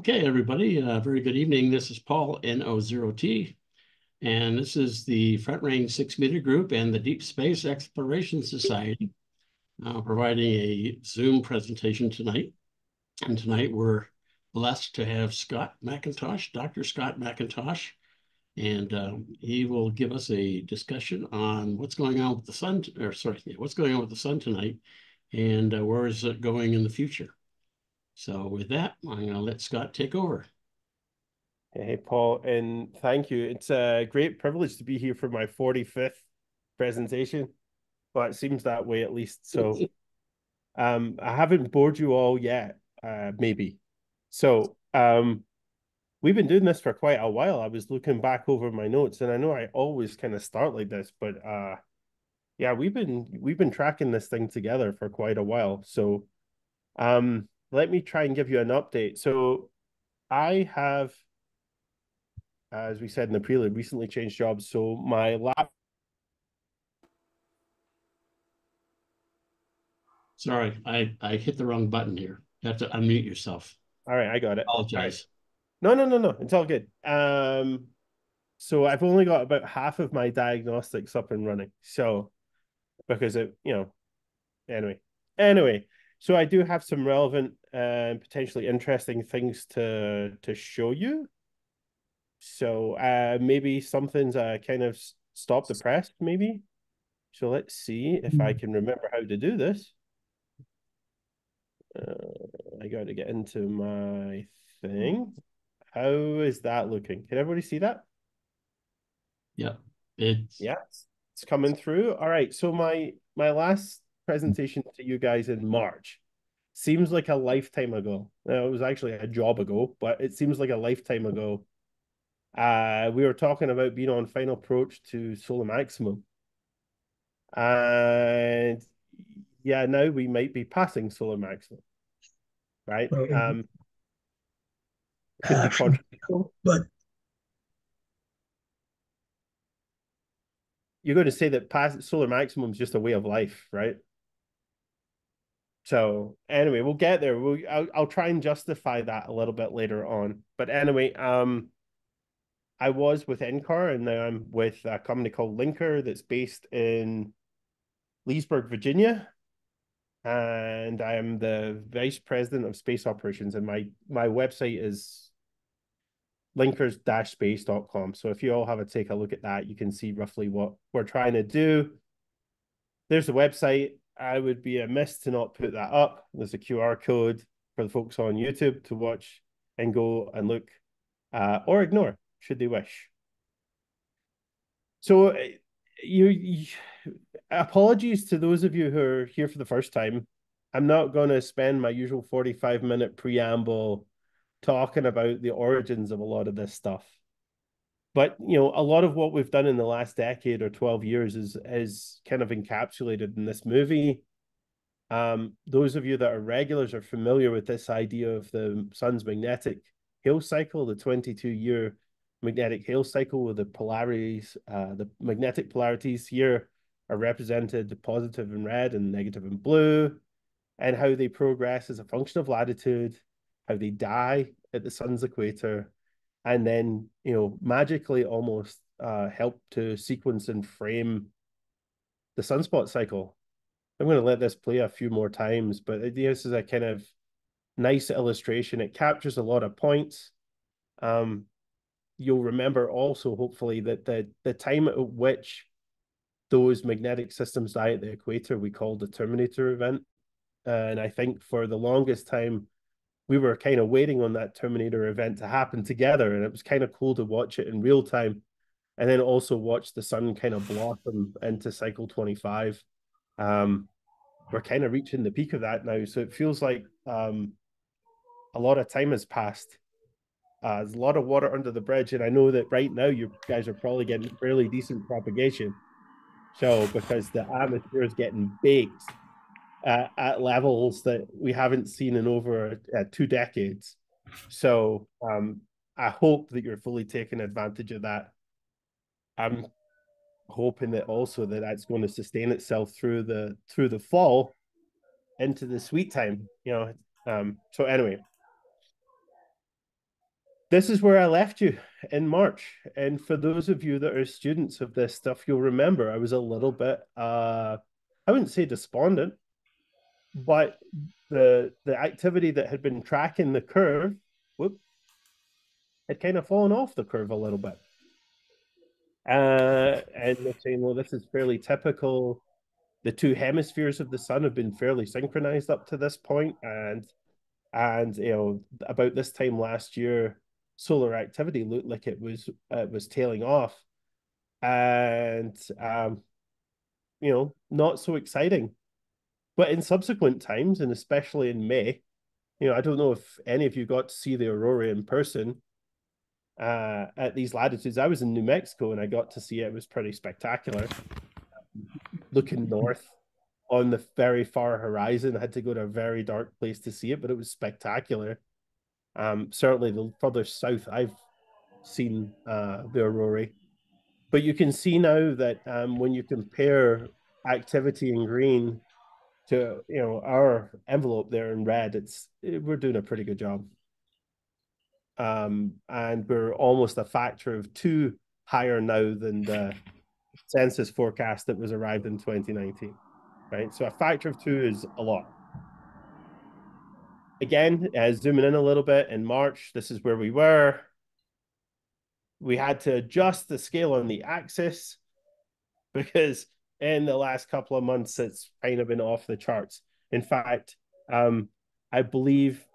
Okay, everybody, very good evening. This is Paul, NO0T, and this is the Front Range 6-meter group and the Deep Space Exploration Society providing a Zoom presentation tonight. And tonight we're blessed to have Scott McIntosh, Dr. Scott McIntosh, and he will give us a discussion on what's going on with the sun, what's going on with the sun tonight and where is it going in the future. So with that, I'm going to let Scott take over. Hey, Paul, and thank you. It's a great privilege to be here for my 45th presentation. Well, it seems that way at least. So, I haven't bored you all yet, maybe. So, we've been doing this for quite a while. I was looking back over my notes, and I know I always kind of start like this, but yeah, we've been tracking this thing together for quite a while. So, let me try and give you an update. So, I have as we said in the prelude, recently changed jobs. So my lap. Sorry, I hit the wrong button here. You have to unmute yourself. All right, I got it. All right. Apologize. No. It's all good. So I've only got about half of my diagnostics up and running. So because anyway. So I do have some relevant and potentially interesting things to show you. So maybe something's kind of stop the press, maybe. So let's see if I can remember how to do this. I got to get into my thing. How is that looking? Can everybody see that? Yeah, it's Yeah, it's coming through. All right. So my last presentation to you guys in March seems like a lifetime ago. It was actually a job ago, but it seems like a lifetime ago. We were talking about being on final approach to solar maximum, and yeah, now we might be passing solar maximum, right? Could be controversial. But You're going to say that past solar maximum is just a way of life, right? So anyway, we'll get there. I'll try and justify that a little bit later on. But anyway, I was with NCAR and now I'm with a company called Lynker that's based in Leesburg, Virginia. And I am the vice president of space operations. And my website is linkers-space.com. So if you all have a take a look at that, you can see roughly what we're trying to do. There's the website. I would be amiss to not put that up. There's a QR code for the folks on YouTube to watch and go and look or ignore should they wish. So you apologies to those of you who are here for the first time. I'm not going to spend my usual 45-minute preamble talking about the origins of a lot of this stuff. But a lot of what we've done in the last decade or 12 years is kind of encapsulated in this movie. Those of you that are regulars are familiar with this idea of the sun's magnetic Hale cycle, the 22-year magnetic Hale cycle, with the polarities, the magnetic polarities here are represented positive in red and negative in blue, and how they progress as a function of latitude, how they die at the sun's equator, and then magically almost help to sequence and frame the sunspot cycle. I'm going to let this play a few more times, but this is a kind of nice illustration. It captures a lot of points. You'll remember also, hopefully, that the time at which those magnetic systems die at the equator we called the terminator event. And I think for the longest time, we were kind of waiting on that terminator event to happen together. And it was kind of cool to watch it in real time. And then also watch the sun kind of blossom into cycle 25. We're kind of reaching the peak of that now. So it feels like a lot of time has passed. There's a lot of water under the bridge. And I know that right now you guys are probably getting fairly decent propagation. So because the atmosphere is getting baked at levels that we haven't seen in over 2 decades. So I hope that you're fully taking advantage of that. I'm hoping that also that's going to sustain itself through the fall into the sweet time. So anyway, this is where I left you in March. And for those of you that are students of this stuff, you'll remember I was a little bit I wouldn't say despondent, but the activity that had been tracking the curve, whoop, had kind of fallen off the curve a little bit. And they're saying, well, this is fairly typical. The two hemispheres of the sun have been fairly synchronized up to this point, and about this time last year, solar activity looked like it was tailing off, and not so exciting. But in subsequent times, and especially in May, I don't know if any of you got to see the aurora in person at these latitudes. I was in New Mexico and I got to see it. It was pretty spectacular. Looking north on the very far horizon, I had to go to a very dark place to see it, but it was spectacular. Certainly the further south I've seen the aurora. But you can see now that when you compare activity in green to our envelope there in red, we're doing a pretty good job. And we're almost a factor of 2 higher now than the census forecast that was arrived in 2019, right? So a factor of 2 is a lot. Again, zooming in a little bit, in March, this is where we were. We had to adjust the scale on the axis because in the last couple of months, it's kind of been off the charts. In fact, I believe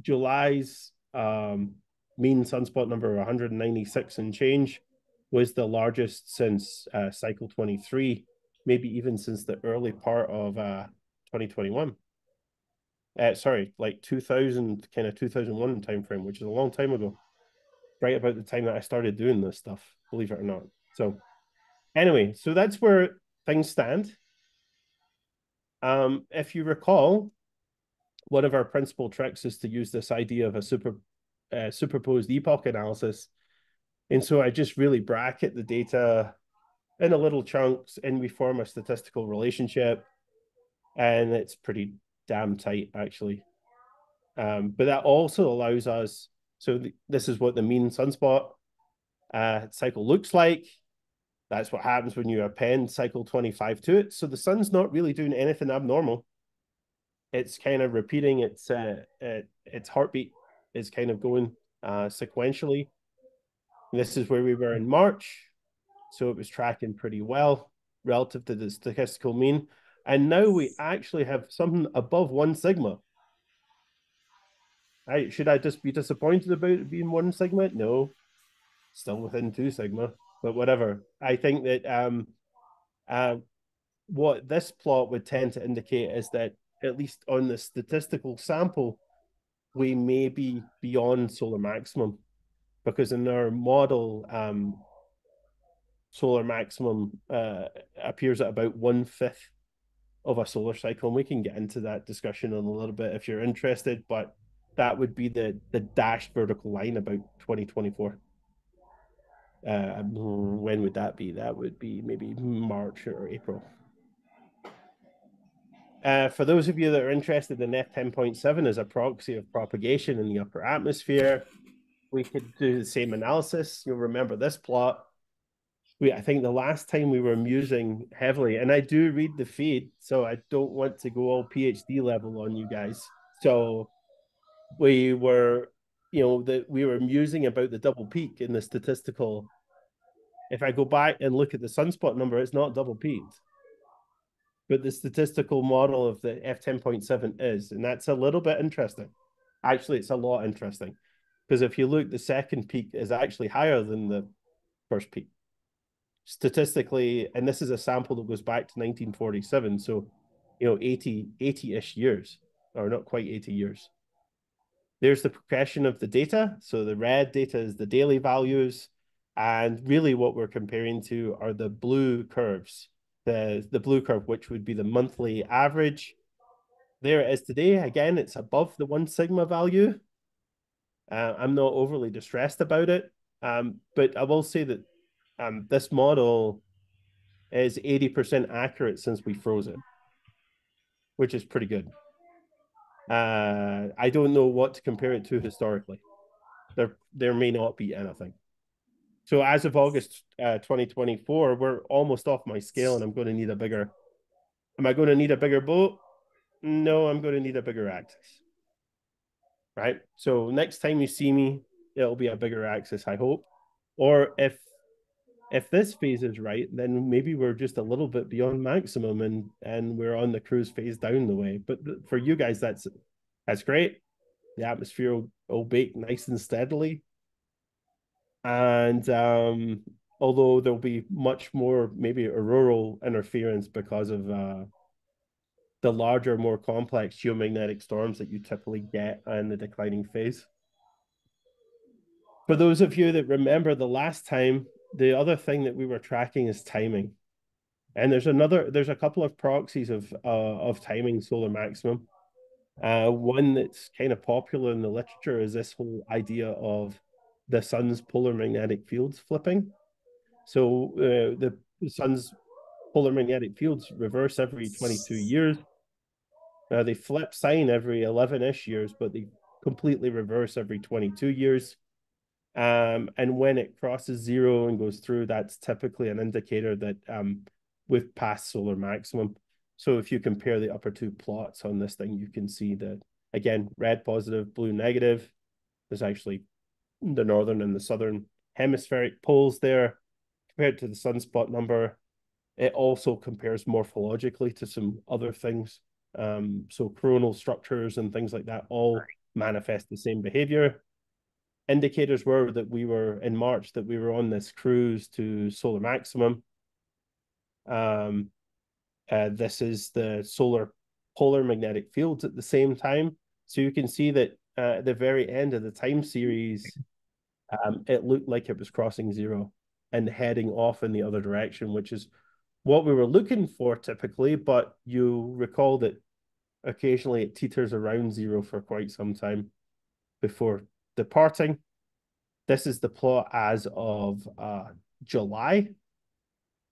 July's mean sunspot number 196 and change was the largest since cycle 23, maybe even since the early part of 2021. Sorry, like 2000, kind of 2001 timeframe, which is a long time ago, right about the time that I started doing this stuff, believe it or not. So anyway, so that's where things stand. If you recall, one of our principal tricks is to use this idea of a superposed epoch analysis. And so I just really bracket the data in little chunks and we form a statistical relationship. And it's pretty damn tight, actually. But that also allows us, so this is what the mean sunspot cycle looks like. That's what happens when you append cycle 25 to it. So the sun's not really doing anything abnormal. It's kind of repeating its heartbeat is kind of going sequentially. This is where we were in March. So it was tracking pretty well relative to the statistical mean. And now we actually have something above 1 sigma. Should I just be disappointed about it being 1 sigma? No, still within 2 sigma, but whatever. I think that what this plot would tend to indicate is that at least on the statistical sample, we may be beyond solar maximum, because in our model, solar maximum appears at about 1/5 of a solar cycle. And we can get into that discussion in a little bit if you're interested, but that would be the dashed vertical line about 2024. When would that be? That would be maybe March or April. For those of you that are interested in F10.7 as a proxy of propagation in the upper atmosphere, we could do the same analysis. You'll remember this plot. I think the last time we were musing heavily, and I do read the feed, so I don't want to go all PhD level on you guys. So we were, we were musing about the double peak in the statistical. If I go back and look at the sunspot number, it's not double peaked, but the statistical model of the F10.7 is, and that's a little bit interesting. Actually, it's a lot interesting, because if you look, the second peak is actually higher than the first peak. Statistically, and this is a sample that goes back to 1947, so 80-ish years, or not quite 80 years. There's the progression of the data. So the red data is the daily values, and really what we're comparing to are the blue curves. The blue curve, which would be the monthly average. There it is today. Again, it's above the 1 sigma value. I'm not overly distressed about it, but I will say that this model is 80% accurate since we froze it, which is pretty good. I don't know what to compare it to historically. there may not be anything. So as of August 2024, we're almost off my scale, and I'm going to need a bigger. Am I going to need a bigger boat? No, I'm going to need a bigger axis. Right. So next time you see me, it'll be a bigger axis, I hope. Or if this phase is right, then maybe we're just a little bit beyond maximum and we're on the cruise phase down the way. But for you guys, that's great. The atmosphere will bake nice and steadily. And although there'll be much more maybe auroral interference because of the larger, more complex geomagnetic storms that you typically get in the declining phase. For those of you that remember the last time, the other thing that we were tracking is timing. And there's a couple of proxies of timing solar maximum. One that's kind of popular in the literature is this whole idea of the sun's polar magnetic fields flipping. So the sun's polar magnetic fields reverse every 22 years. They flip sign every 11-ish years, but they completely reverse every 22 years. And when it crosses zero and goes through, that's typically an indicator that we've passed solar maximum. So if you compare the upper two plots on this thing, you can see that, again, red positive, blue negative. There's actually the northern and the southern hemispheric poles there compared to the sunspot number. It also compares morphologically to some other things. So coronal structures and things like that all manifest the same behavior. Indicators were that we were in March, that we were on this cruise to solar maximum. This is the solar polar magnetic fields at the same time. So you can see that at the very end of the time series, it looked like it was crossing zero and heading off in the other direction, which is what we were looking for typically. But you recall that occasionally it teeters around zero for quite some time before departing. This is the plot as of July.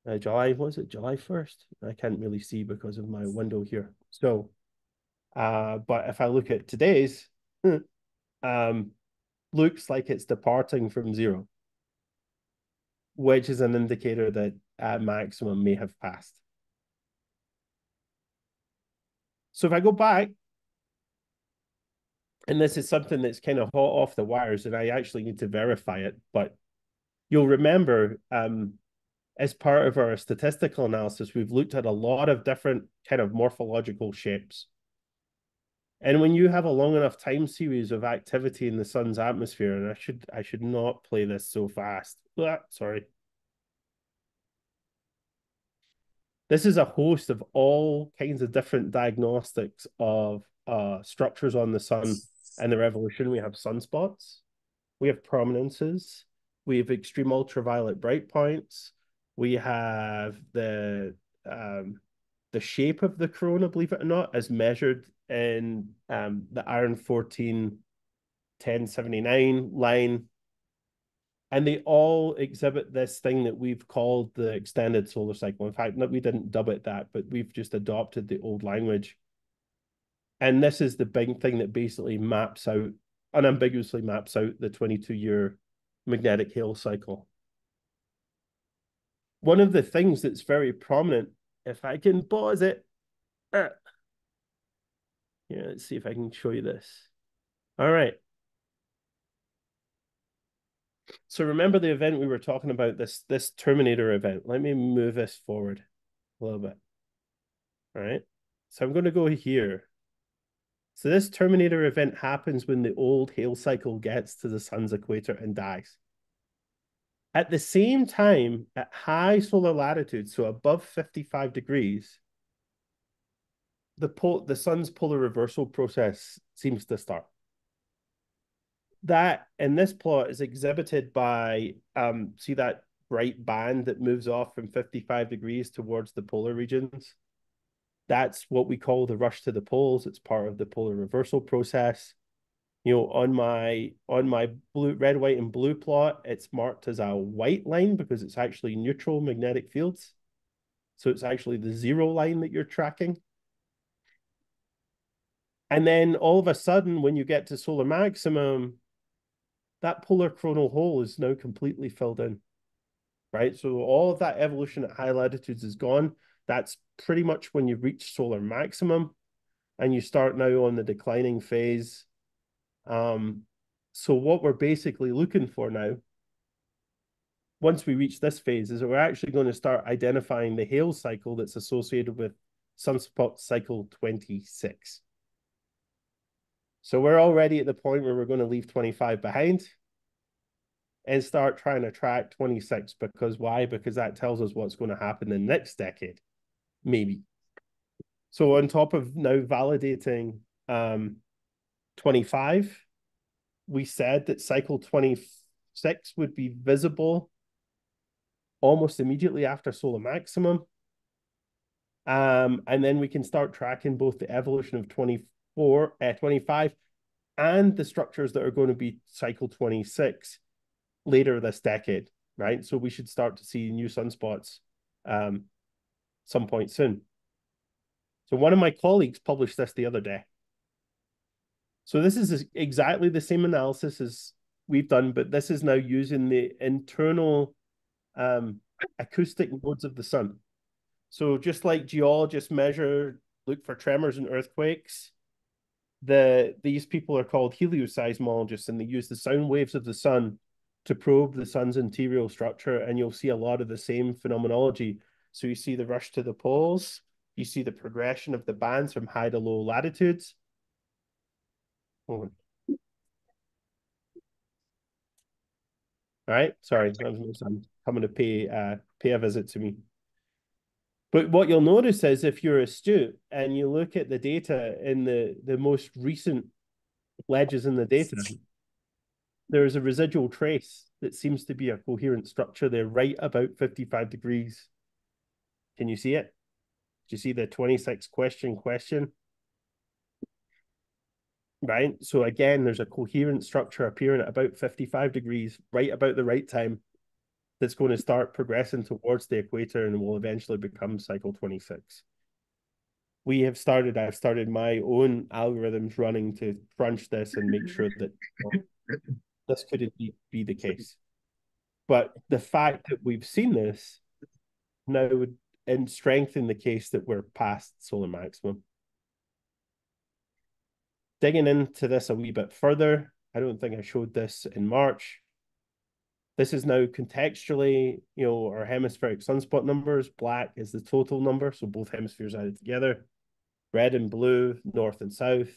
Was it July 1st? I can't really see because of my window here. So, but if I look at today's, looks like it's departing from zero, which is an indicator that maximum may have passed. So if I go back, and this is something that's kind of hot off the wires, and I actually need to verify it, but you'll remember as part of our statistical analysis, we've looked at a lot of different kind of morphological shapes. And when you have a long enough time series of activity in the sun's atmosphere, and I should not play this so fast. Sorry. This is a host of all kinds of different diagnostics of structures on the sun and their evolution. We have sunspots, we have prominences, we have extreme ultraviolet bright points, we have the shape of the corona, believe it or not, as measured in the iron 14 1079 line. And they all exhibit this thing that we've called the extended solar cycle. In fact, we didn't dub it that, but we've just adopted the old language. And this is the big thing that basically unambiguously maps out the 22-year magnetic hail cycle. One of the things that's very prominent, if I can pause it. Yeah, let's see if I can show you this. All right. So remember the event we were talking about, this terminator event. Let me move this forward a little bit. All right. So I'm going to go here. So this terminator event happens when the old hail cycle gets to the sun's equator and dies. At the same time, at high solar latitude, so above 55 degrees, the sun's polar reversal process seems to start. That in this plot is exhibited by see that bright band that moves off from 55 degrees towards the polar regions. That's what we call the rush to the poles. It's part of the polar reversal process. You know, on my blue, red, white, and blue plot, it's marked as a white line because it's actually neutral magnetic fields. So it's actually the zero line that you're tracking. And then all of a sudden, when you get to solar maximum, that polar coronal hole is now completely filled in, right? So all of that evolution at high latitudes is gone. That's pretty much when you've reached solar maximum and you start now on the declining phase. So what we're basically looking for now, once we reach this phase, is that we're actually going to start identifying the Hale cycle that's associated with sunspot cycle 26. So we're already at the point where we're going to leave 25 behind and start trying to track 26. Because why? Because that tells us what's going to happen in the next decade, maybe. So on top of now validating 25, we said that cycle 26 would be visible almost immediately after solar maximum. And then we can start tracking both the evolution of 25 and the structures that are going to be cycle 26 later this decade, right? So we should start to see new sunspots some point soon. So one of my colleagues published this the other day. So this is exactly the same analysis as we've done, but this is now using the internal acoustic modes of the sun. So just like geologists look for tremors and earthquakes, these people are called helioseismologists, and they use the sound waves of the sun to probe the sun's interior structure, and you'll see a lot of the same phenomenology. So you see the rush to the poles, you see the progression of the bands from high to low latitudes. Hold on. All right, sorry, that was my son coming to pay a visit to me. But what you'll notice is if you're astute and you look at the data in the most recent ledges in the data, there's a residual trace that seems to be a coherent structure there right about 55 degrees. Can you see it? Do you see the 26 question? Right? So again, there's a coherent structure appearing at about 55 degrees, right about the right time, that's going to start progressing towards the equator and will eventually become cycle 26. I've started my own algorithms running to crunch this and make sure that this couldn't be the case. But the fact that we've seen this now would strengthen the case that we're past solar maximum. Digging into this a wee bit further, I don't think I showed this in March. This is now contextually, our hemispheric sunspot numbers. Black is the total number, so both hemispheres added together. Red and blue, north and south.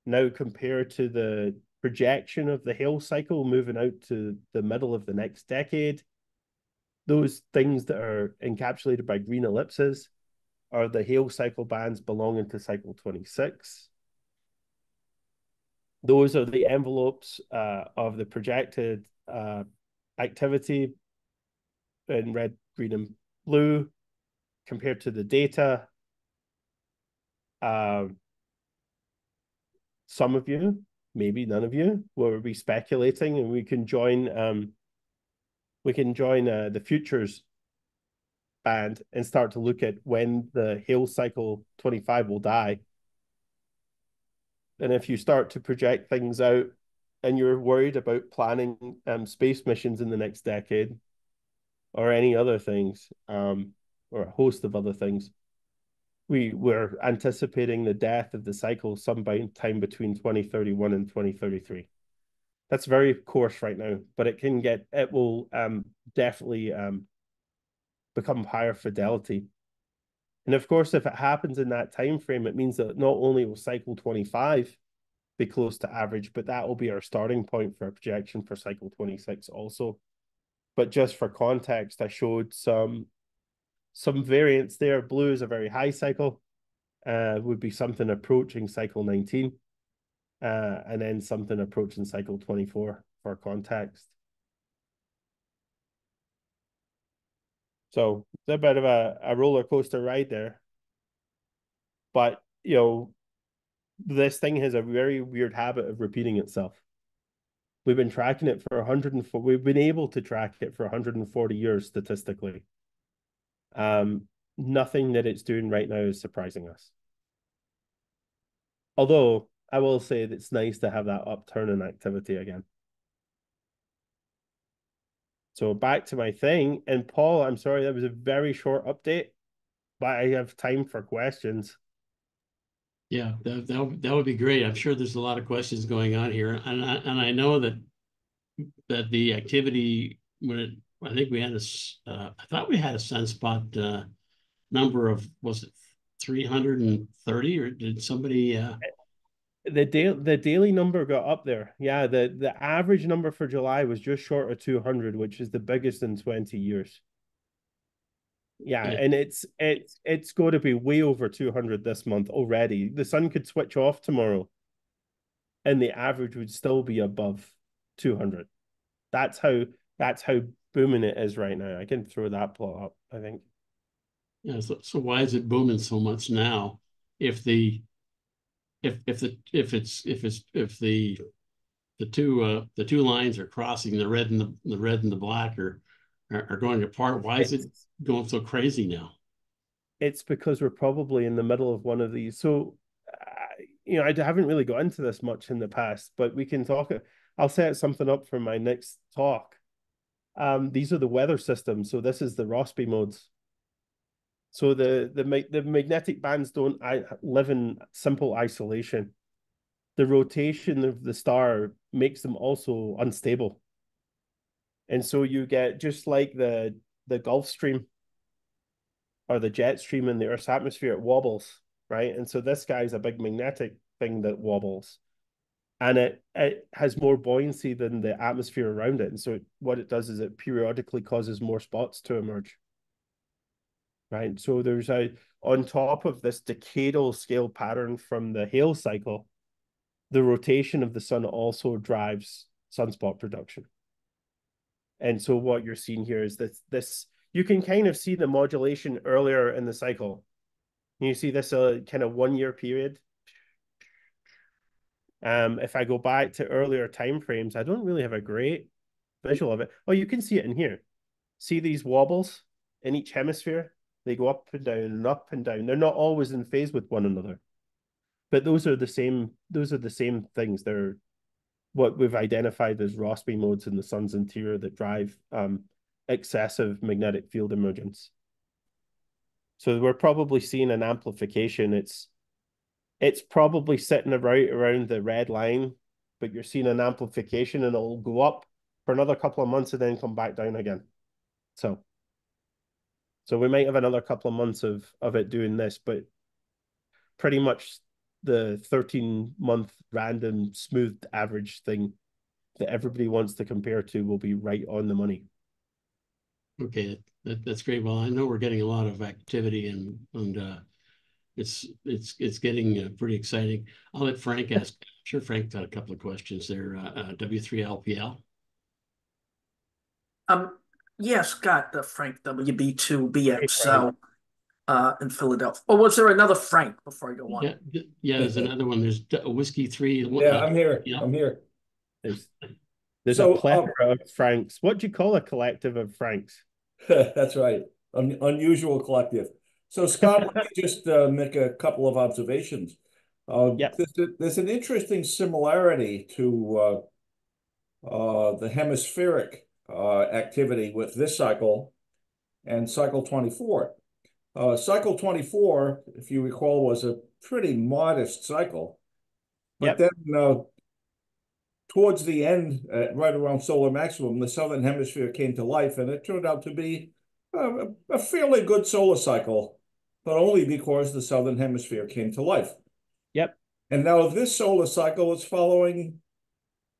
Now compared to the projection of the Hale cycle moving out to the middle of the next decade, those things that are encapsulated by green ellipses are the Hale cycle bands belonging to cycle 26. Those are the envelopes of the projected activity in red, green, and blue compared to the data. Some of you, maybe none of you, will be speculating, and we can join the futures band and start to look at when the Hale cycle 25 will die. And if you start to project things out and you're worried about planning space missions in the next decade or any other things, or a host of other things, we're anticipating the death of the cycle sometime between 2031 and 2033. That's very coarse right now, but it will definitely become higher fidelity. And of course, if it happens in that time frame, it means that not only will cycle 25 be close to average, but that will be our starting point for a projection for cycle 26 also. But just for context, I showed some variants there. Blue is a very high cycle, would be something approaching cycle 19, and then something approaching cycle 24 for context. So it's a bit of a roller coaster ride there. But, this thing has a very weird habit of repeating itself. We've been tracking it for 104. We've been able to track it for 140 years statistically. Nothing that it's doing right now is surprising us. Although I will say that it's nice to have that upturn in activity again. So back to my thing. And Paul, I'm sorry, that was a very short update, but I have time for questions. Yeah, that would be great. I'm sure there's a lot of questions going on here, and I know that the activity when it, I think we had I thought we had a sunspot number of, was it 330, or did somebody The daily number got up there. Yeah, the average number for July was just short of 200, which is the biggest in 20 years. Yeah, yeah, and it's going to be way over 200 this month already. The sun could switch off tomorrow and the average would still be above 200. That's how that's how booming it is right now. I can throw that plot up, I think. yeah. So why is it booming so much now? If the if the if the two lines are crossing, the red and the black are going apart, why is it It's going so crazy now? it's because we're probably in the middle of one of these. So, I haven't really got into this much in the past, but we can talk. I'll set something up for my next talk. These are the weather systems. So this is the Rossby modes. So the magnetic bands don't live in simple isolation. The rotation of the star makes them also unstable, and so you get just like the Gulf Stream or the jet stream in the Earth's atmosphere, it wobbles, right? And so this guy's a big magnetic thing that wobbles, and it has more buoyancy than the atmosphere around it. And so what it does is it periodically causes more spots to emerge, right? So there's a on top of this decadal scale pattern from the Hale cycle, the rotation of the sun also drives sunspot production. And so what you're seeing here is that this you can kind of see the modulation earlier in the cycle. You see this kind of 1 year period. If I go back to earlier time frames, I don't really have a great visual of it. Oh, you can see it in here. See these wobbles in each hemisphere? They go up and down and up and down. They're not always in phase with one another, but those are the same. Those are the same things. They're what we've identified as Rossby modes in the sun's interior that drive excessive magnetic field emergence. So we're probably seeing an amplification. It's probably sitting right around the red line, but you're seeing an amplification and it'll go up for another couple of months and then come back down again. So we might have another couple of months of it doing this, but pretty much the 13-month random smoothed average thing that everybody wants to compare to will be right on the money. Okay, that's great. Well, I know we're getting a lot of activity, and it's getting pretty exciting. I'll let Frank ask. I'm sure Frank got a couple of questions there. W3LPL. Yeah, Scott, Frank Hey, WB2BXL Frank. in Philadelphia. Oh, was there another Frank before I go on? Yeah. There's another one. There's Whiskey Three. Yeah, I'm here. Yeah. I'm here. There's there's a So, plethora of Franks. What do you call a collective of Franks? that's right. Unusual collective. So, Scott, let me just make a couple of observations. Yep. There's an interesting similarity to the hemispheric activity with this cycle and cycle 24. Cycle 24, if you recall, was a pretty modest cycle. But Yep. then towards the end, right around solar maximum, the southern hemisphere came to life, and it turned out to be a fairly good solar cycle, but only because the southern hemisphere came to life. Yep. And now this solar cycle is following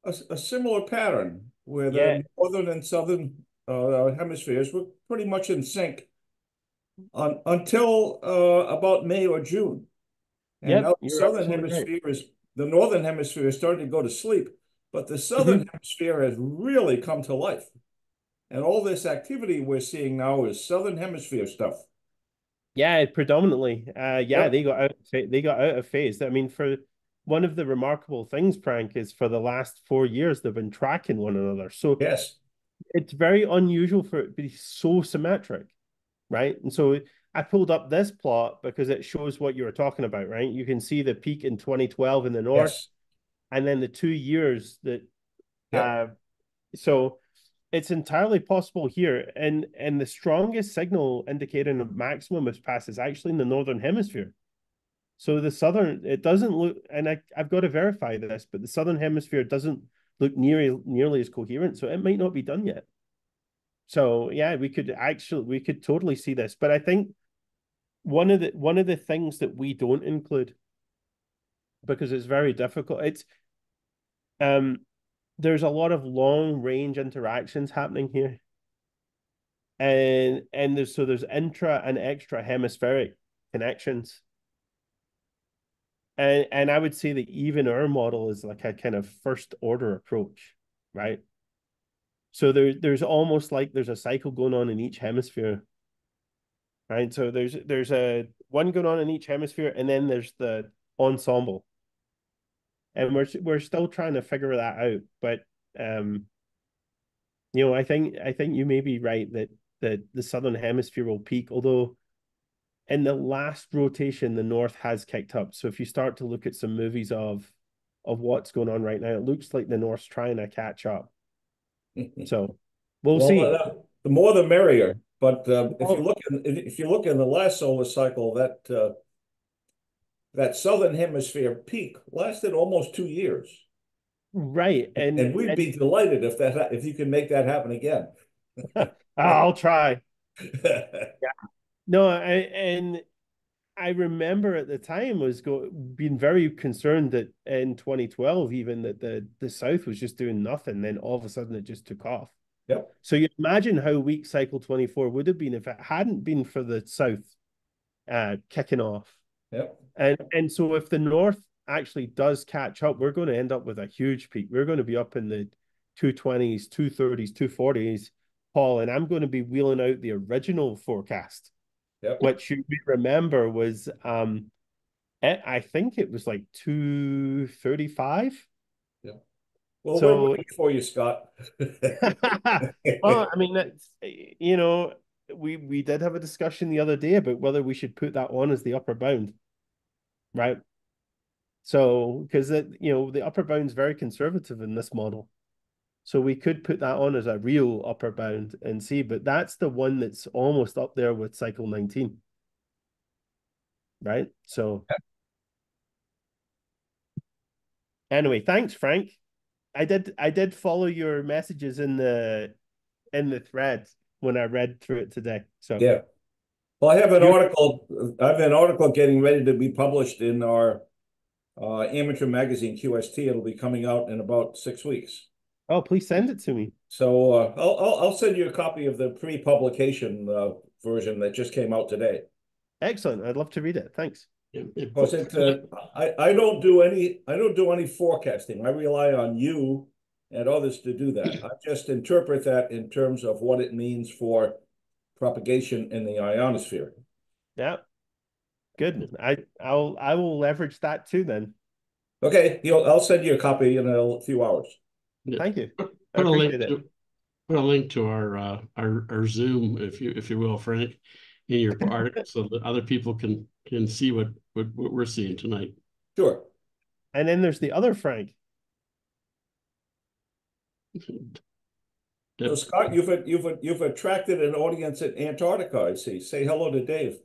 a similar pattern where Yeah. the northern and southern hemispheres were pretty much in sync until about May or June. And Yep. now You're absolutely right. the northern hemisphere is starting to go to sleep, but the southern hemisphere has really come to life. And all this activity we're seeing now is southern hemisphere stuff. Yeah, predominantly. Yeah, Yep. they got out of phase. I mean, for one of the remarkable things, Frank, is for the last 4 years they've been tracking one another. So Yes. it's very unusual for it to be so symmetric, right? And so I pulled up this plot because it shows what you were talking about, right? You can see the peak in 2012 in the north, Yes. and then the 2 years that Yep. so it's entirely possible here, and the strongest signal indicating a maximum is passed is actually in the northern hemisphere. So the southern, it doesn't look, and I've got to verify this, but the southern hemisphere doesn't look nearly as coherent, so it might not be done yet. So yeah, we could totally see this, but I think one of the things that we don't include, because it's very difficult, there's a lot of long range interactions happening here, and there's intra and extra hemispheric connections, and I would say that even our model is like a kind of first order approach, right? So there's almost like there's a cycle going on in each hemisphere, right? So there's a one going on in each hemisphere, and then there's the ensemble, and we're still trying to figure that out. But I think you may be right that the southern hemisphere will peak, although in the last rotation the north has kicked up. So if you start to look at some movies of what's going on right now, it looks like the north's trying to catch up. So we'll see. The more the merrier. But if you look in the last solar cycle, that southern hemisphere peak lasted almost 2 years. Right, and we'd be delighted if you can make that happen again. I'll try. Yeah. No, I remember at the time being very concerned that in 2012 even that the South was just doing nothing, then all of a sudden it just took off. Yep. So you imagine how weak cycle 24 would have been if it hadn't been for the South kicking off. Yep. And so if the North actually does catch up, we're going to end up with a huge peak. We're going to be up in the 220s, 230s, 240s, Paul, and I'm going to be wheeling out the original forecast. Yep. Which you remember was, I think it was like 235. Yeah. Well, so, we're waiting for you, Scott. Well, I mean, that's, we did have a discussion the other day about whether we should put that on as the upper bound, right? So, because the upper bound is very conservative in this model. So we could put that on as a real upper bound and see, but that's the one that's almost up there with cycle 19. Right? So anyway, thanks, Frank. I did follow your messages in the thread when I read through it today. So yeah. Well, I have an article getting ready to be published in our amateur magazine QST. It'll be coming out in about 6 weeks. Oh, please send it to me. So I'll send you a copy of the pre-publication version that just came out today. Excellent. I'd love to read it. Thanks. Because I don't do any forecasting. I rely on you and others to do that. I just interpret that in terms of what it means for propagation in the ionosphere. Yeah. Good. I will leverage that too then. Okay, I'll send you a copy in a few hours. Thank you. Put a link to our Zoom, if you will, Frank, in your article, so that other people can see what we're seeing tonight. Sure. And then there's the other Frank. So Scott, you've attracted an audience at Antarctica, I see. Say hello to Dave.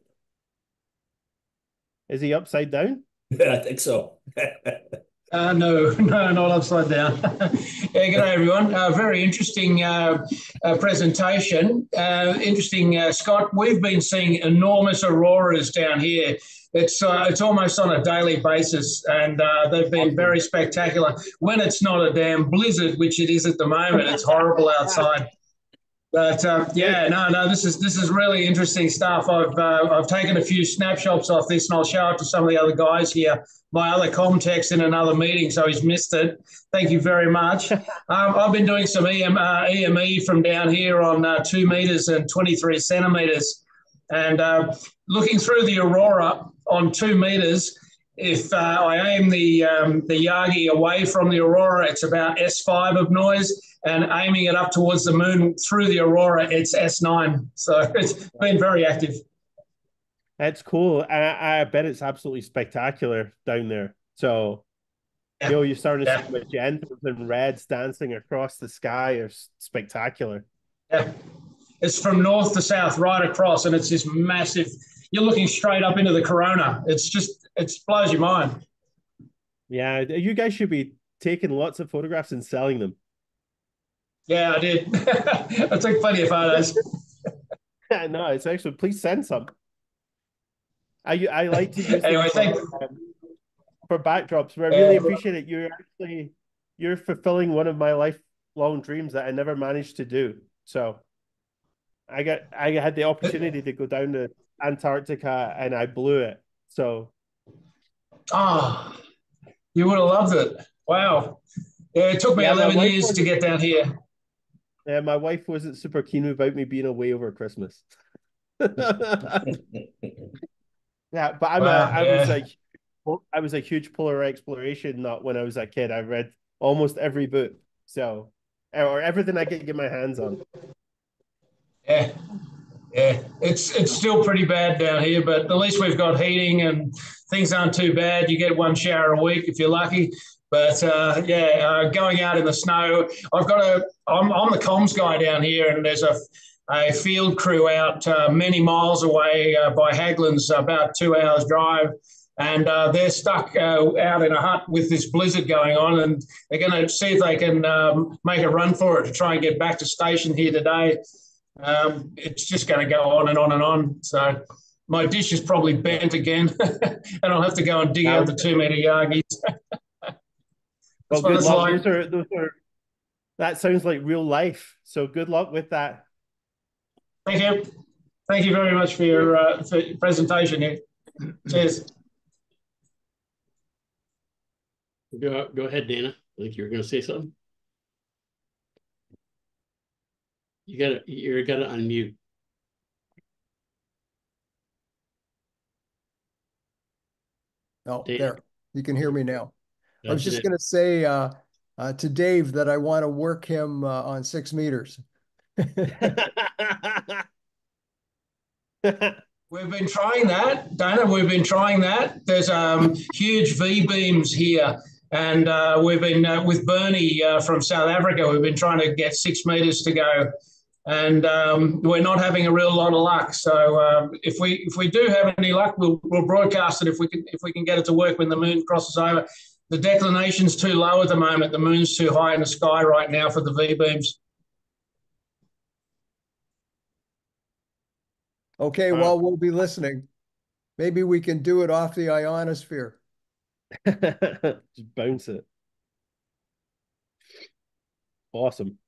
Is he upside down? Yeah, I think so. No, not upside down. Good day, everyone. Very interesting presentation. Interesting, Scott. We've been seeing enormous auroras down here. It's almost on a daily basis, and they've been very spectacular. When it's not a damn blizzard, which it is at the moment, it's horrible outside. But this is really interesting stuff. I've taken a few snapshots off this, and I'll show it to some of the other guys here. My other comtech's in another meeting, so he's missed it. Thank you very much. I've been doing some EME from down here on 2 meters and 23 centimeters, and looking through the aurora on 2 meters. If I aim the Yagi away from the aurora, it's about S5 of noise, and aiming it up towards the moon through the aurora, it's S9. So it's been very active. That's cool. I bet it's absolutely spectacular down there. So You know, you're starting to Yeah. see magentas and reds dancing across the sky are spectacular. Yeah. It's from north to south, right across, and it's this massive. You're looking straight up into the corona. It's just, it blows your mind. Yeah, you guys should be taking lots of photographs and selling them. Yeah, I did. I took plenty of photos. No, it's actually, please send some. I like to use Anyway, them for backdrops, but I really appreciate it. You're fulfilling one of my lifelong dreams that I never managed to do. So I had the opportunity to go down to Antarctica and I blew it. So oh, you would have loved it. Wow. Yeah, it took me 11 years to get down here. Yeah, my wife wasn't super keen about me being away over Christmas. Yeah, but I was a huge polar exploration nut when I was a kid. I read almost every book, so or everything I could get my hands on. Yeah, yeah. It's still pretty bad down here, but at least we've got heating and things aren't too bad. You get one shower a week if you're lucky. But going out in the snow, I'm the comms guy down here, and there's a field crew out many miles away by Haglan's, about 2 hours drive. And they're stuck out in a hut with this blizzard going on, and they're going to see if they can make a run for it to try and get back to station here today. It's just going to go on and on and on. So my dish is probably bent again, and I'll have to go and dig out the 2 meter Yagis. Well, good luck. Like. Those are. That sounds like real life. So good luck with that. Thank you. Thank you very much for your presentation here. Cheers. Go ahead, Dana. I think you were going to say something. You're gotta unmute. Oh, Dana. There. You can hear me now. That's I was just going to say to Dave that I want to work him on 6 meters. We've been trying that, Dana. We've been trying that. There's huge V-beams here. And we've been, with Bernie from South Africa, we've been trying to get 6 meters to go. And we're not having a real lot of luck. So if we do have any luck, we'll broadcast it if we can get it to work when the moon crosses over. The declination's too low at the moment. The moon's too high in the sky right now for the V-beams. Okay, well, we'll be listening. Maybe we can do it off the ionosphere. Just bounce it. Awesome.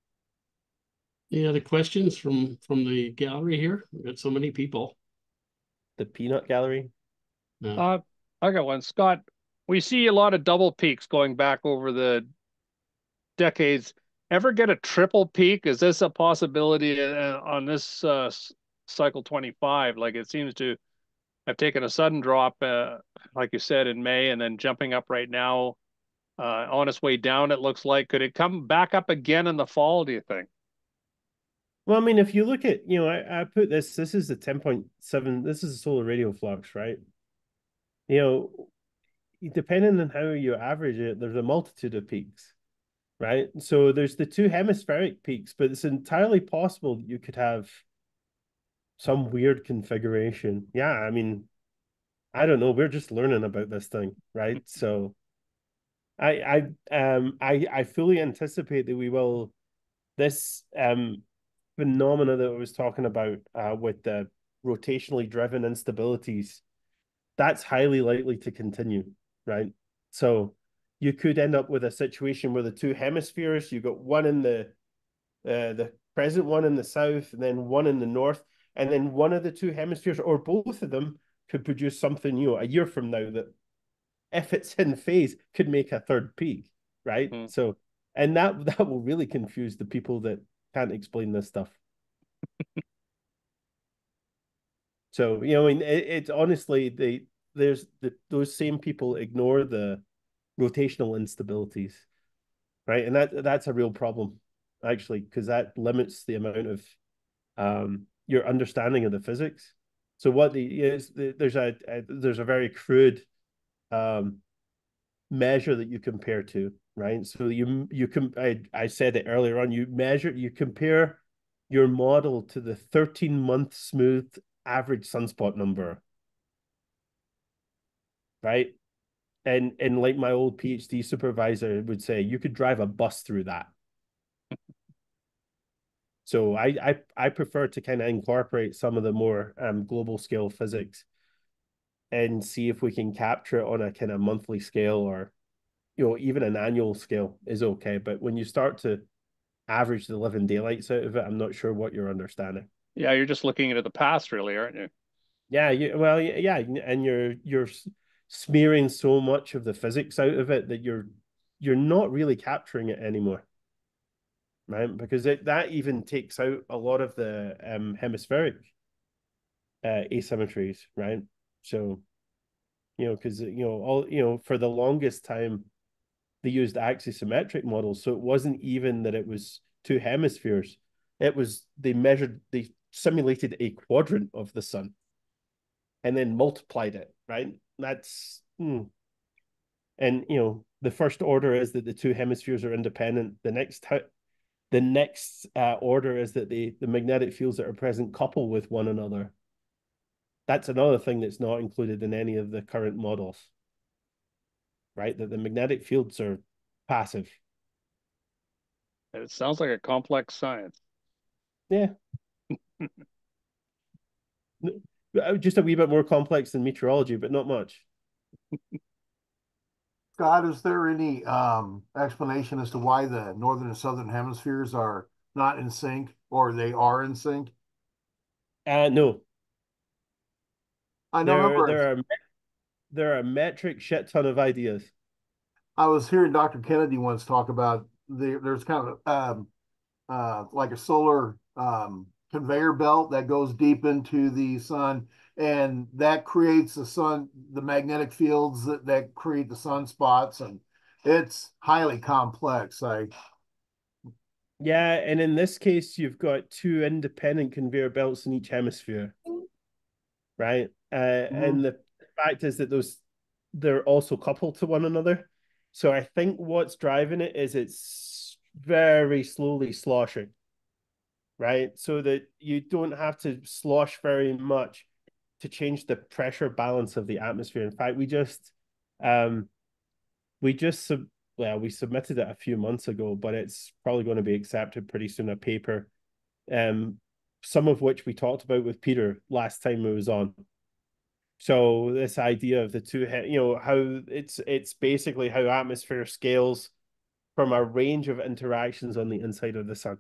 Any other questions from the gallery here? We've got so many people. The peanut gallery? No. I got one. Scott, we see a lot of double peaks going back over the decades. Ever get a triple peak? Is this a possibility on this cycle 25? Like, it seems to have taken a sudden drop, like you said, in May, and then jumping up right now on its way down, it looks like. Could it come back up again in the fall, do you think? Well, I mean, if you look at, I put this is the 10.7, this is a solar radio flux, right? Depending on how you average it, there's a multitude of peaks, right? So there's the 2 hemispheric peaks, but it's entirely possible that you could have some weird configuration. Yeah, I mean, I don't know. We're just learning about this thing, right? So I fully anticipate that we will, this phenomena that I was talking about with the rotationally driven instabilities, that's highly likely to continue, right? So you could end up with a situation where the 2 hemispheres, you've got one in the present one in the south, and then one in the north, and then one of the 2 hemispheres, or both of them, could produce something new a year from now that, if it's in phase, could make a 3rd peak, right? So, and that will really confuse the people that can't explain this stuff. So, it's honestly, those same people ignore the rotational instabilities, right? And that's a real problem, actually, because that limits the amount of your understanding of the physics. So what there's a very crude measure that you compare to, right? So I said it earlier on, you compare your model to the 13-month smooth average sunspot number, right? And like my old PhD supervisor would say, you could drive a bus through that. So I prefer to kind of incorporate some of the more global scale physics and see if we can capture it on a kind of monthly scale, or even an annual scale is okay. But when you start to average the living daylights out of it, I'm not sure what you're understanding. Yeah, you're just looking into the past, really, aren't you? Yeah, yeah, and you're smearing so much of the physics out of it that you're not really capturing it anymore, right? Because that even takes out a lot of the hemispheric asymmetries, right? So, because for the longest time they used axisymmetric models, so it wasn't even that it was two hemispheres. They simulated a quadrant of the sun and then multiplied it, right? And the first order is that the two hemispheres are independent. The next order is that the magnetic fields that are present couple with one another. That's another thing that's not included in any of the current models, right? That the magnetic fields are passive. It sounds like a complex science. Yeah. Just a wee bit more complex than meteorology, but not much. Scott, is there any explanation as to why the northern and southern hemispheres are not in sync, or they are in sync? No. I know. There are a metric shit ton of ideas. I was hearing Dr. Kennedy once talk about there's kind of like a solar conveyor belt that goes deep into the sun, and that creates the magnetic fields that create the sunspots, and it's highly complex. Yeah, and in this case, you've got two independent conveyor belts in each hemisphere, right? And the fact is that they're also coupled to one another. So I think what's driving it is it's very slowly sloshing, right? So that you don't have to slosh very much to change the pressure balance of the atmosphere. In fact, we submitted it a few months ago, but it's probably going to be accepted pretty soon, a paper, some of which we talked about with Peter last time we was on. So this idea of the two, how it's basically how atmosphere scales from a range of interactions on the inside of the sun,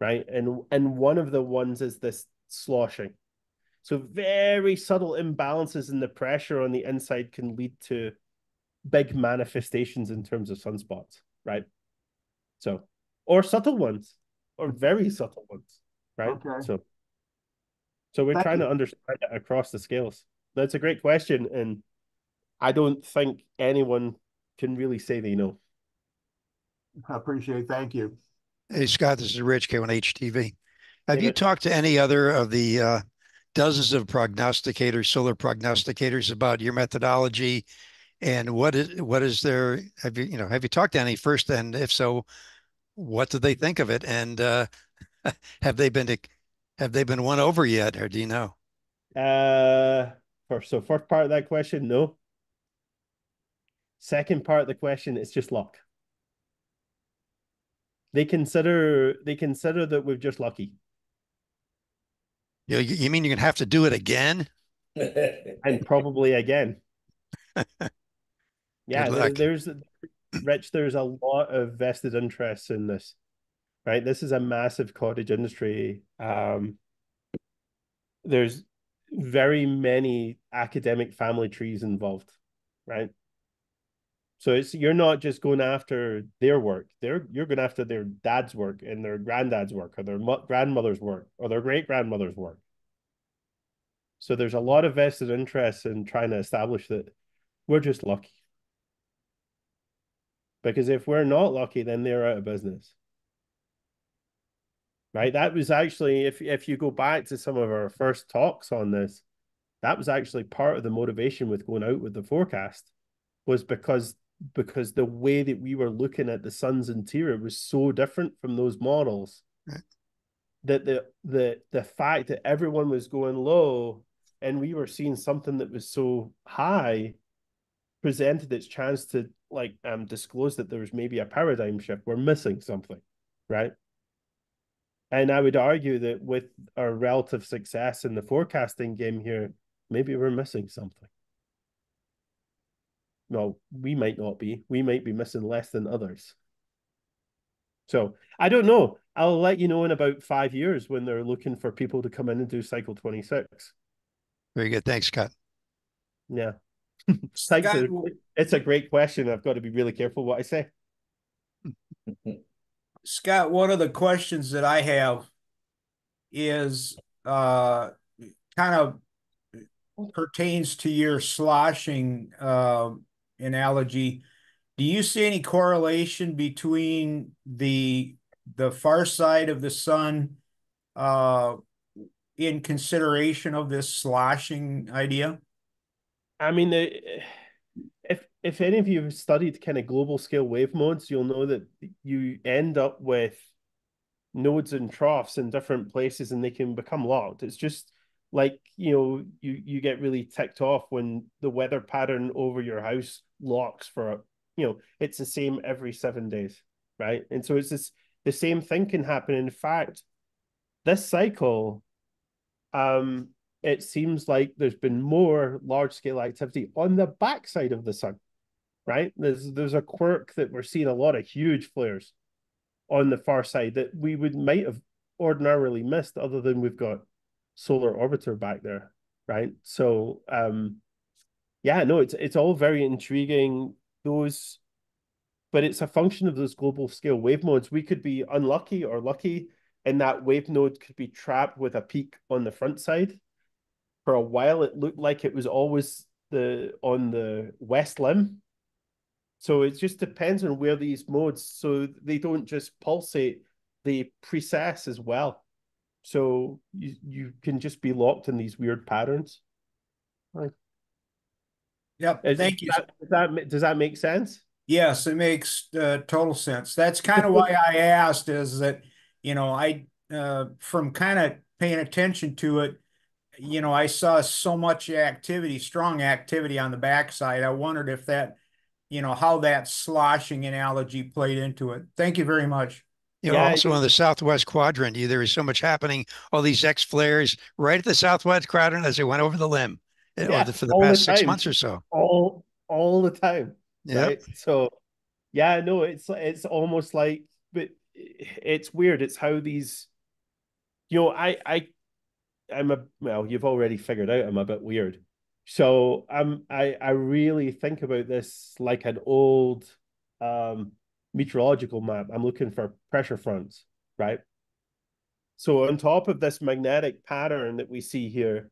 right? And one of the ones is this sloshing. So very subtle imbalances in the pressure on the inside can lead to big manifestations in terms of sunspots, right? So, or subtle ones, or very subtle ones, right? Okay. So we're Thank trying you. to understand it across the scales. That's a great question, and I don't think anyone can really say they know. I appreciate it. Thank you. Hey, Scott, this is Rich, K1HTV. Have Hey, you Rich. talked to any other of the dozens of prognosticators, solar prognosticators, about your methodology, and what is there? Have you talked to any first? And if so, what do they think of it? And have they been won over yet, or do you know? First part of that question, no. Second part of the question, it's just luck. They consider that we're just lucky. You mean you're gonna have to do it again? And probably again. Yeah, Good luck. there's a lot of vested interest in this, right? This is a massive cottage industry. There's very many academic family trees involved, right? So you're not just going after their work. You're going after their dad's work and their granddad's work, or their grandmother's work, or their great grandmother's work. So there's a lot of vested interest in trying to establish that we're just lucky. Because if we're not lucky, then they're out of business. Right? That was actually, if you go back to some of our first talks on this, that was actually part of the motivation with going out with the forecast, was because because the way that we were looking at the sun's interior was so different from those models that the fact that everyone was going low and we were seeing something that was so high presented its chance to like disclose that there was maybe a paradigm shift. We're missing something, right? And I would argue that with our relative success in the forecasting game here, maybe we're missing something. No, we might not be. We might be missing less than others. So I don't know. I'll let you know in about 5 years when they're looking for people to come in and do cycle 26. Very good. Thanks, Scott. Yeah. Thanks. Scott, It's a great question. I've got to be really careful what I say. Scott, one of the questions that I have is kind of pertains to your sloshing analogy. Do you see any correlation between the far side of the sun in consideration of this sloshing idea? I mean, if any of you have studied kind of global scale wave modes, you'll know that you end up with nodes and troughs in different places and they can become locked. It's just like, you get really ticked off when the weather pattern over your house locks for, it's the same every 7 days, right? And so the same thing can happen. In fact, this cycle, it seems like there's been more large scale activity on the backside of the sun, right? There's a quirk that we're seeing a lot of huge flares on the far side that we might have ordinarily missed, other than we've got solar orbiter back there, right? So yeah, no, it's all very intriguing, but it's a function of those global scale wave modes. We could be unlucky or lucky, and that wave node could be trapped with a peak on the front side. For a while, it looked like it was always on the west limb. So it just depends on where these modes, so they don't just pulsate, they precess as well. So you can just be locked in these weird patterns. Right. Yep. Thank you. Does that make sense? Yes, it makes total sense. That's kind of why I asked, is that, I from kind of paying attention to it, I saw so much activity, strong activity on the backside. I wondered if that, how that sloshing analogy played into it. Thank you very much. Also in the southwest quadrant, there is so much happening, all these X flares right at the southwest quadrant as they went over the limb for the past 6 months or so. All the time. Yep. Right. So yeah, no, it's almost like, but it's weird. It's how these, well, you've already figured out I'm a bit weird. So I really think about this like an old meteorological map. I'm looking for pressure fronts, right? So on top of this magnetic pattern that we see here,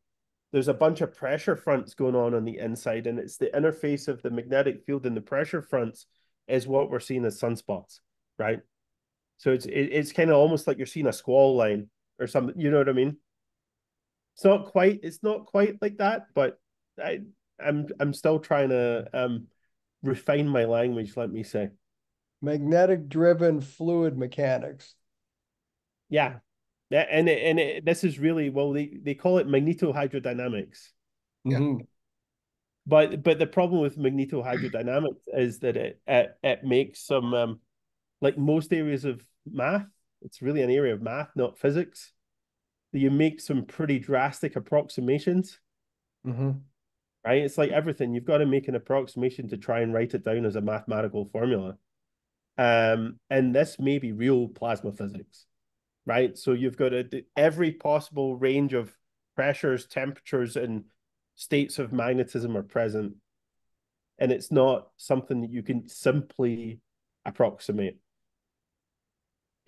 there's a bunch of pressure fronts going on the inside, and it's the interface of the magnetic field and the pressure fronts is what we're seeing as sunspots, right? So it's kind of almost like you're seeing a squall line or something, you know what I mean? It's not quite like that, but I'm still trying to refine my language, let me say. Magnetic driven fluid mechanics. Yeah. And this is really, well, they call it magnetohydrodynamics. Mm-hmm. But the problem with magnetohydrodynamics is that it makes some like most areas of math, it's really an area of math, not physics. You make some pretty drastic approximations. Mm-hmm. Right? It's like everything. You've got to make an approximation to try and write it down as a mathematical formula. And this may be real plasma physics, right? So you've got every possible range of pressures, temperatures, and states of magnetism are present. And it's not something that you can simply approximate.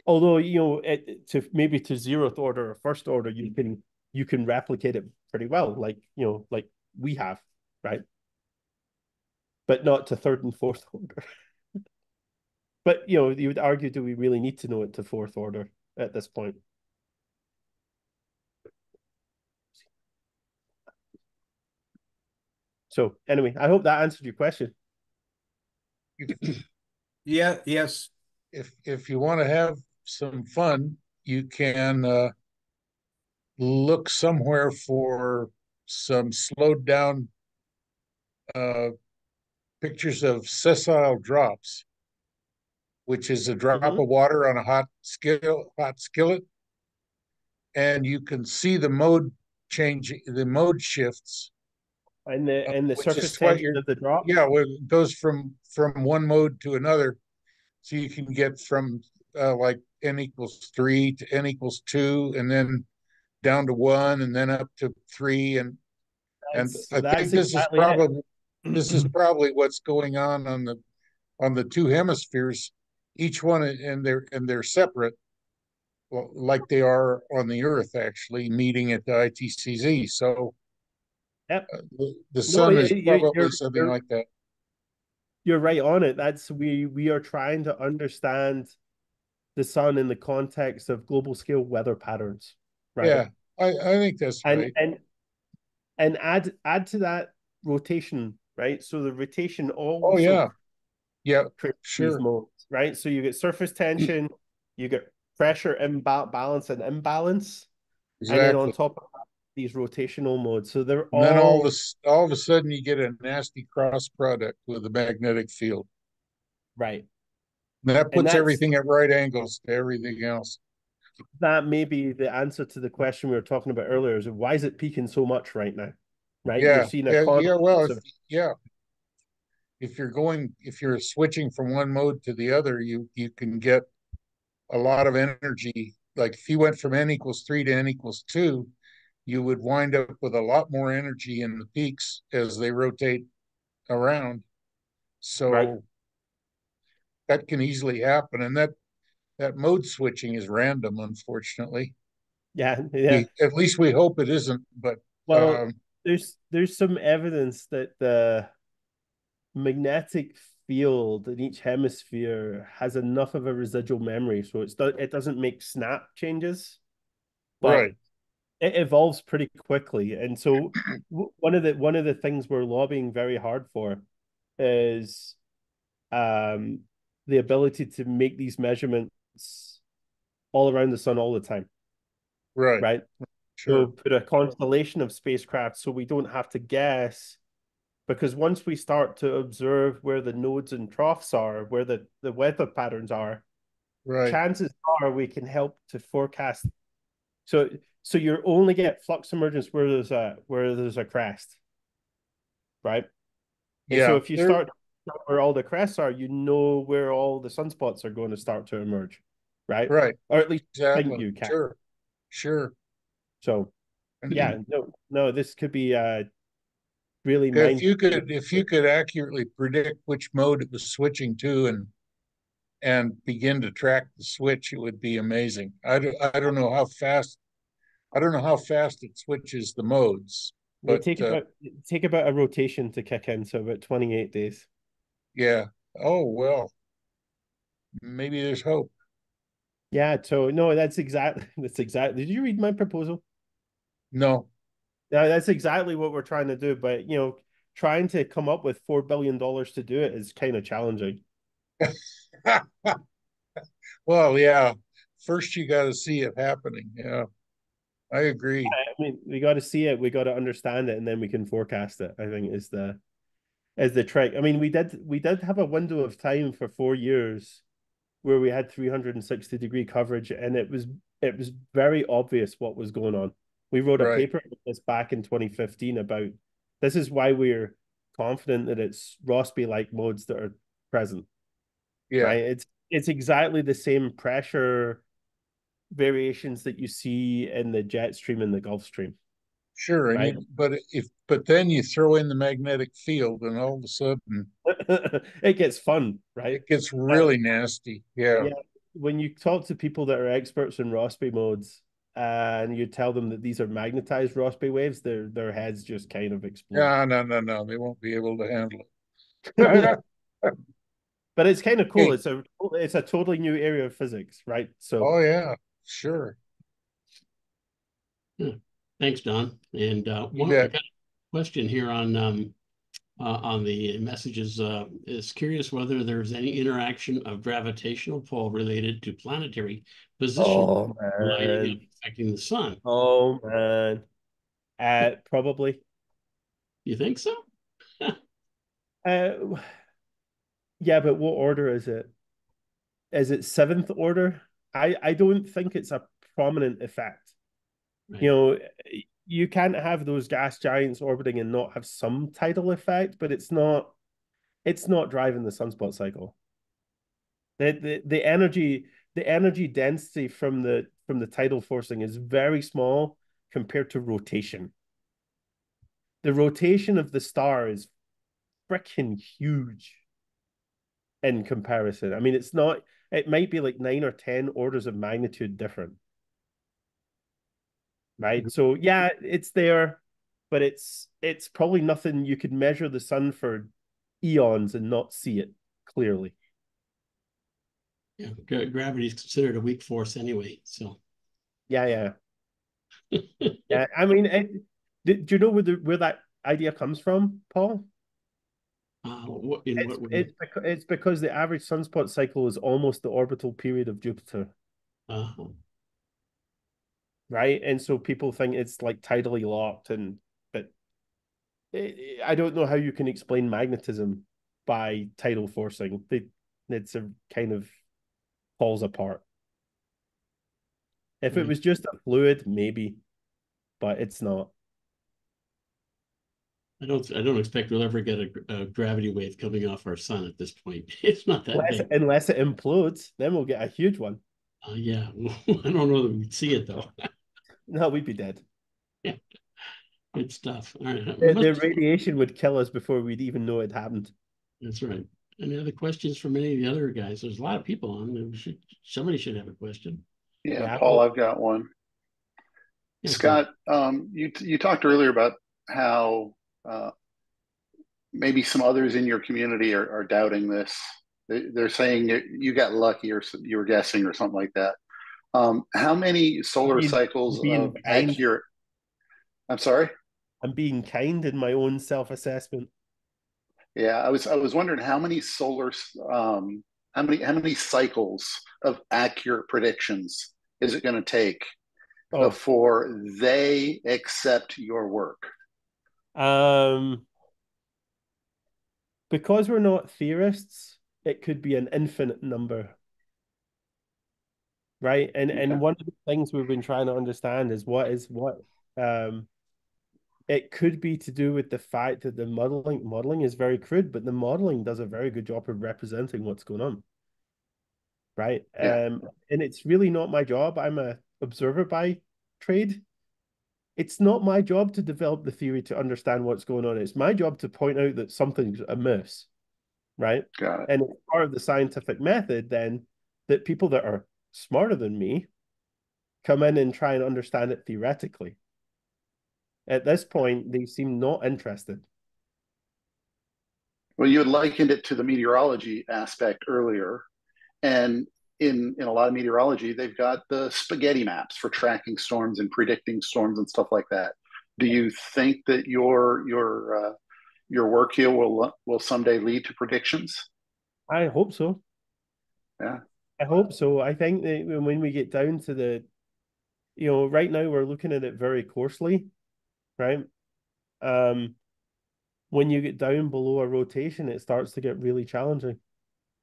Although, to maybe to zeroth order or first order, you can replicate it pretty well, like we have, right? But not to third and fourth order. But you would argue, do we really need to know it to fourth order at this point? So anyway, I hope that answered your question. Yeah, yes. If you want to have some fun, you can look somewhere for some slowed down pictures of sessile drops, which is a drop of water on a hot skillet, and you can see the mode change, the mode shifts, And the which surface is what tension of the drop. yeah, well, it goes from one mode to another, so you can get from like n=3 to n=2, and then down to 1, and then up to 3, and I think this is exactly probably what's going on the two hemispheres, each one, and they're separate, well, like they are on the Earth, actually meeting at the ITCZ. So Yep. the sun is probably something you're, like that. You're right on it. That's we are trying to understand the sun in the context of global scale weather patterns, right? Yeah, I think that's right. And add to that rotation, right? So the rotation also Oh yeah, yeah, creates sure. these modes, right? So you get surface tension, you get pressure balance and imbalance, Exactly. and then on top of that, these rotational modes. So they're and then all of a sudden you get a nasty cross product with the magnetic field. Right. And that puts everything at right angles to everything else. That may be the answer to the question we were talking about earlier: is why is it peaking so much right now? Right? Yeah, You're seeing if you're switching from one mode to the other, you can get a lot of energy. Like if you went from n=3 to n=2, you would wind up with a lot more energy in the peaks as they rotate around. So that can easily happen, and that mode switching is random, unfortunately. Yeah. At least we hope it isn't. But there's some evidence that the magnetic field in each hemisphere has enough of a residual memory, so it doesn't make snap changes, but it evolves pretty quickly. And so one of the things we're lobbying very hard for is the ability to make these measurements all around the sun all the time. Right. Sure. So put a constellation of spacecraft so we don't have to guess, because once we start to observe where the nodes and troughs are, where the weather patterns are, chances are we can help to forecast. So you only get flux emergence where there's a crest, right? And so if you start where all the crests are, you know where all the sunspots are going to start to emerge, right? Right. Or at least think you can. Sure. So yeah, no, this could be really if you could accurately predict which mode it was switching to and begin to track the switch, it would be amazing. I don't know how fast it switches the modes, but take about a rotation to kick in, so about 28 days. Yeah. Oh well, maybe there's hope. Yeah. So no, that's exactly. Did you read my proposal? No. No, that's exactly what we're trying to do. But trying to come up with $4 billion to do it is kind of challenging. Well, yeah. First, you got to see it happening. Yeah, I agree. I mean, we got to see it, we got to understand it, and then we can forecast it. I think is the trick. I mean, we did have a window of time for 4 years where we had 360-degree coverage, and it was very obvious what was going on. We wrote a paper on this back in 2015 about this is why we're confident that it's Rossby-like modes that are present. Yeah. Right? It's exactly the same pressure variations that you see in the jet stream and the Gulf Stream. Sure, right? But then you throw in the magnetic field, and all of a sudden it gets fun, right? It gets really nasty. Yeah. When you talk to people that are experts in Rossby modes, and you tell them that these are magnetized Rossby waves, their heads just kind of explode. No, they won't be able to handle it. But it's kind of cool. It's a totally new area of physics, right? So. Oh yeah, sure. Thanks, Don. And one question here on on the messages is curious whether there's any interaction of gravitational pull related to planetary position Oh lighting up man. affecting the sun. Oh man. Probably. You think so? Uh, yeah, but what order is it? Is it seventh order? I don't think it's a prominent effect. Right. You know, you can't have those gas giants orbiting and not have some tidal effect, but it's not driving the sunspot cycle. The energy density from the tidal forcing is very small compared to rotation. The rotation of the star is freaking huge in comparison. I mean, it might be like 9 or 10 orders of magnitude different. Right. So yeah, it's there, but it's probably nothing. You could measure the sun for eons and not see it clearly. Yeah, gravity is considered a weak force anyway. So Yeah. Yeah. I mean, do you know where that idea comes from, Paul? In what way? It's because the average sunspot cycle is almost the orbital period of Jupiter. Uh-huh. Right? And so people think it's like tidally locked, but I don't know how you can explain magnetism by tidal forcing. It's a kind of falls apart. If it was just a fluid, maybe, but it's not. I don't expect we'll ever get a gravity wave coming off our sun at this point. It's not that big. Unless it implodes, then we'll get a huge one. Yeah, I don't know that we'd see it though. No, we'd be dead. Yeah, good stuff. All right, The radiation would kill us before we'd even know it happened. That's right. Any other questions from any of the other guys? There's a lot of people on. Somebody should have a question. Yeah, Paul, I've got one. Yeah, Scott, you talked earlier about how maybe some others in your community are doubting this. They're saying you got lucky, or you were guessing, or something like that. How many solar cycles of accurate? I'm sorry. I'm being kind in my own self-assessment. Yeah, I was wondering how many how many cycles of accurate predictions is it going to take before they accept your work? Because we're not theorists, it could be an infinite number. Right. And one of the things we've been trying to understand is what. It could be to do with the fact that the modeling is very crude, but the modeling does a very good job of representing what's going on. Right. And it's really not my job. I'm a observer by trade. It's not my job to develop the theory to understand what's going on. It's my job to point out that something's amiss. Right. Got it. And it's part of the scientific method then that people that are smarter than me come in and try and understand it theoretically. At this point, they seem not interested. Well, you had likened it to the meteorology aspect earlier. And in a lot of meteorology, they've got the spaghetti maps for tracking storms and predicting storms and stuff like that. Do you think that your work here will someday lead to predictions? I hope so. Yeah. I hope so. I think that when we get down to right now we're looking at it very coarsely, right? When you get down below a rotation, it starts to get really challenging,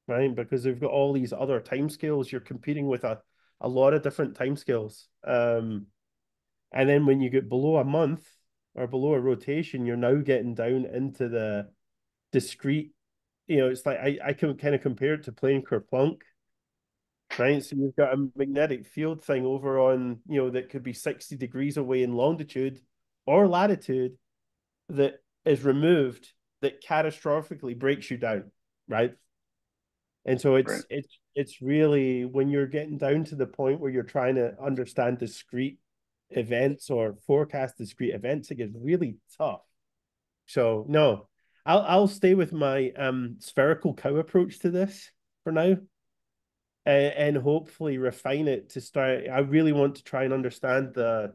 right? Because we've got all these other timescales. You're competing with a lot of different timescales. And then when you get below a month or below a rotation, you're now getting down into the discrete. It's like I can kind of compare it to playing Kerplunk, right? So you've got a magnetic field thing over on, that could be 60 degrees away in longitude or latitude that is removed that catastrophically breaks you down, right? And so it's really when you're getting down to the point where you're trying to understand discrete events or forecast discrete events, it gets really tough. So no, I'll stay with my spherical cow approach to this for now. And hopefully refine it to start. I really want to try and understand the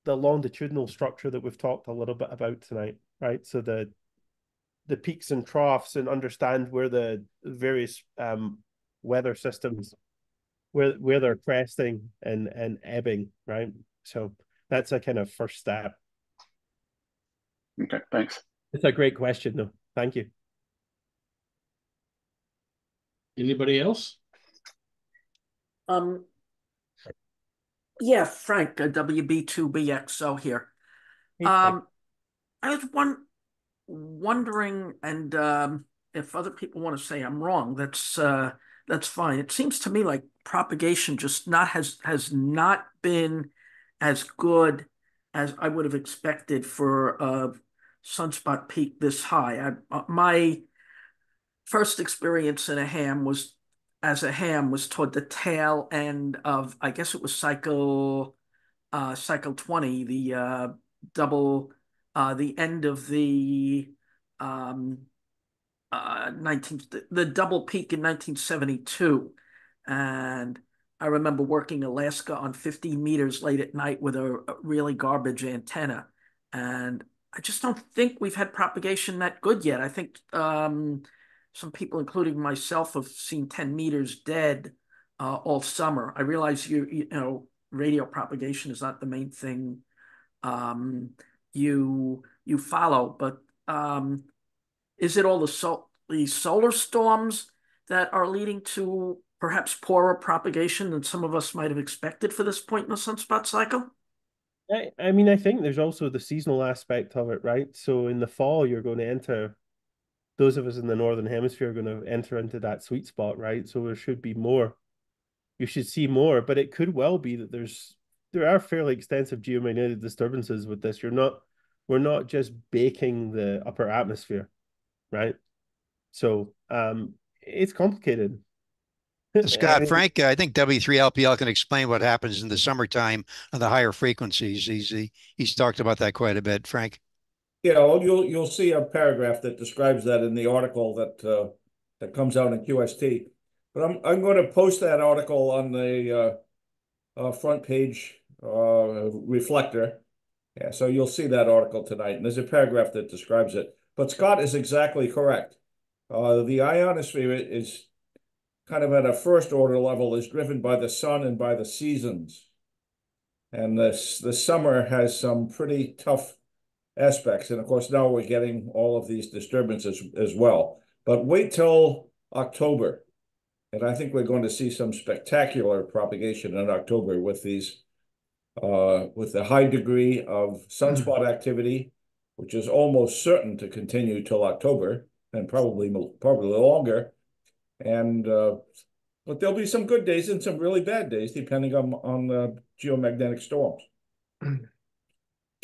longitudinal structure that we've talked a little bit about tonight, right? So the peaks and troughs and understand where the various weather systems, where they're cresting and ebbing, right? So that's a kind of first step. Okay, thanks. It's a great question, though. Thank you. Anybody else? Yeah, Frank, WB2BXO here. Hey, Frank. I was wondering, and if other people want to say I'm wrong, that's fine. It seems to me like propagation just has not been as good as I would have expected for a sunspot peak this high. My first experience in a ham was as a ham was toward the tail end of, I guess it was cycle 20, the double the end of the 19 the double peak in 1972. And I remember working Alaska on 15 meters late at night with a really garbage antenna. And I just don't think we've had propagation that good yet. I think some people, including myself, have seen 10 meters dead all summer. I realize you know radio propagation is not the main thing you follow, but is it all the solar storms that are leading to perhaps poorer propagation than some of us might have expected for this point in the sunspot cycle? I mean, I think there's also the seasonal aspect of it, right? So in the fall, you're going to enter, those of us in the Northern Hemisphere are going to enter into that sweet spot, right? So there should be more. You should see more, but it could well be that there are fairly extensive geomagnetic disturbances with this. We're not just baking the upper atmosphere, right? So it's complicated. Scott, Frank, I think W3LPL can explain what happens in the summertime on the higher frequencies. He's talked about that quite a bit, Frank. Yeah, well, you'll see a paragraph that describes that in the article that comes out in QST. But I'm going to post that article on the front page reflector. Yeah, so you'll see that article tonight, and there's a paragraph that describes it. But Scott is exactly correct. The ionosphere is kind of at a first order level is driven by the sun and by the seasons. And the summer has some pretty tough aspects. And of course, now we're getting all of these disturbances as well. But wait till October. And I think we're going to see some spectacular propagation in October with these, with the high degree of sunspot activity, which is almost certain to continue till October and probably longer. And but there'll be some good days and some really bad days, depending on the geomagnetic storms.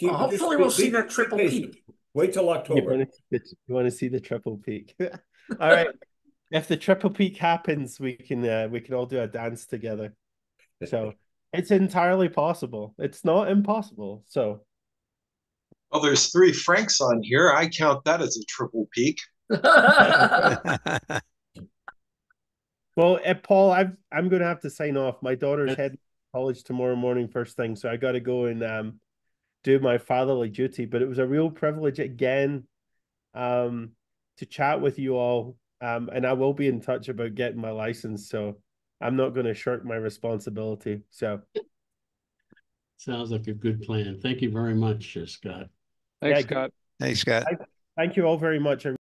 Hopefully, we'll see that triple peak. Wait till October. You want to see the triple peak? All right. If the triple peak happens, we can all do a dance together. So it's entirely possible. It's not impossible. So. Well, there's 3 Franks on here. I count that as a triple peak. Well, Paul, I'm going to have to sign off. My daughter's heading to college tomorrow morning first thing, so I got to go and do my fatherly duty. But it was a real privilege again to chat with you all, and I will be in touch about getting my license. So I'm not going to shirk my responsibility. So sounds like a good plan. Thank you very much, Scott. Thanks, Scott. Thanks, Scott. Thank you all very much.